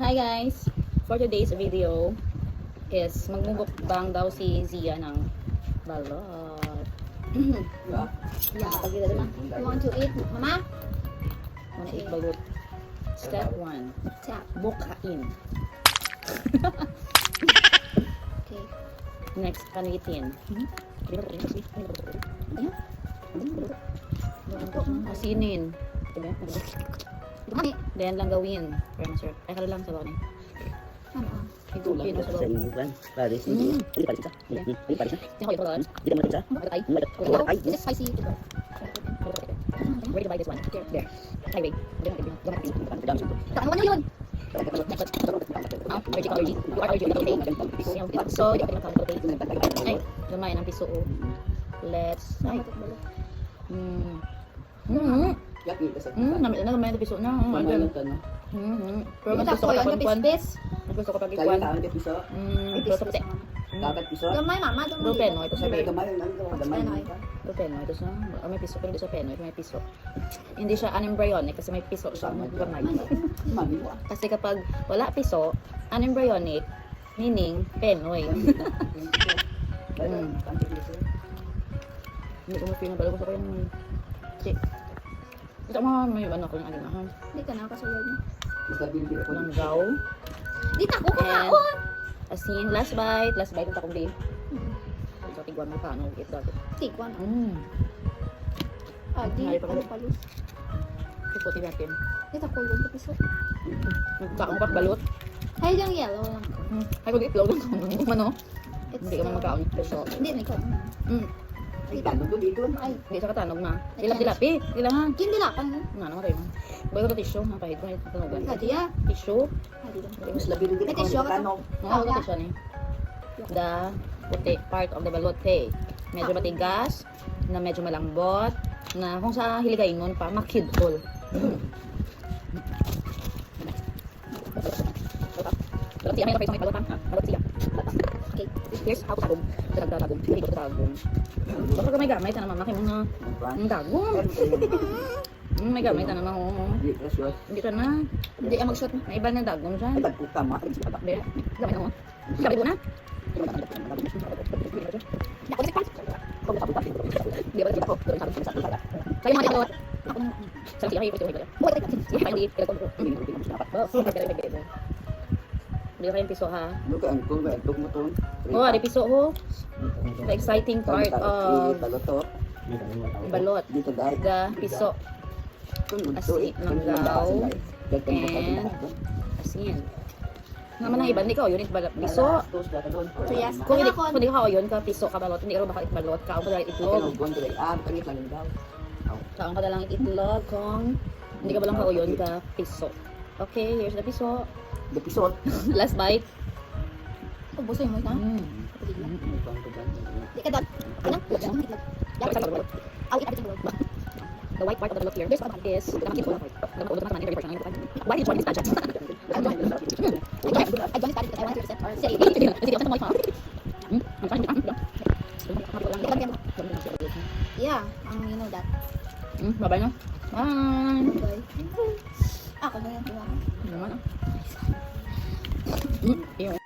Hi guys! For today's video is magmumukbang daw si Zia ng balot. Yeah. Pagkita naman. You want to eat, Mama? Wanna eat balot. Step 1. Tap. Bukain. Okay. Next, panitin. Ayan. Asinin. Diba? Mami. Then lang gawin. Pero masarap. Ay, kala lang sa bawang. Ano? Higupin sa Sa bawang. inyong plan, Paris. Mm. Hindi Paris ka. Hindi Paris ka. Hindi ko ito doon. Hindi ka muna Ano tayo? Oh, this is spicy. Where did you buy this one? There. Highway. Ano ba na yun? Allergic allergy. You are allergic okay? So, di ako pinagkakalit okay? Ay, gamay ng piso. Let's... Ay. Gamay ng piso na. Pero mas gusto ko pa kung gusto ko pag ikuan. Pero sa puti. Gamay, Mama. Pero penoy. Ito sa penoy. Penoy. Ito penoy. Ito sa... May piso. Pero ito sa penoy. May piso. Hindi siya unembryonic kasi may piso siya. Gamay. Kasi kapag wala piso, unembryonic, meaning penoy. Hindi ko mapinabalo. Gusto ko yung... Ito may ano ko yung alimahan. Hindi ka na kasulod mo. Langgaw. Di na ako kakaon! Asin. Last bite. Last bite. Ito akong di. Sa tigwan mo paano. Eat that. Tigwan. Ay, Di. pa Ano palos? Puputi natin. Di na kulog ka piso. Magkaong pa balot. Ay, yung yellow lang. Ay, kung itlog lang kung ano. Hindi ka man magkaon. So, Hindi, may kaon. Ay, tanong ko dito. Ay, hindi sa katanog na. Dilap-dilapi. Kailangan. kindilapan mo. Nga naman tayo. Bayo ko tissue. Ang pahit ko. Katunogan. Kadiya. Tissue. Ay, di lang. Mas labi rin May tissue ka tanong. Oo, ito tissue ni. The puti part of the balote. Medyo matigas. Na medyo malambot. Na kung sa hiligayin nun pa, makidol. Balot siya. May kapay sa may balot ha. Balot siya. Okay. Here's how to tagong. Tagong. Hindi ko tagong. Baka ka may gamay. Tanang mamaki mo na. Ang tagong. May gamay. Tanang mamaki. Hindi ka na. Hindi ka mag-shot mo. May iba na dagong dyan. Ay, bagputa mo. Hindi. Gamay na mo. Gamay mo na. Hindi ba kita ko? Sa'yo mga kalawat. Ako na. Sa siya kayo. Buhay tayo. Siya kayo liit. Hindi ka kayong piso ha. Oh, ada piso ho. The exciting part of balot. The piso. Asin, langgaw. And asin. Nga man ang iba, hindi ka o yun, piso. So, yes. Kung hindi ka o yun, ka piso ka balot, hindi ka baka balot, kaong ka lang itlog. Kaong ka lang itlog, kung hindi ka ba lang ka o yun, ka piso. Okay, here's the piso. Last bite. Ubusin mo ito. Di ka doon. Ano? I'll eat everything below. The white part of the balot here, this one is the makikita ko. Why did you join this pageant? I joined this party because I wanted to represent our city. Yeah, you know that. Bye-bye na. Bye! Bye. Ako na yan, diba? Ano naman ah. Yung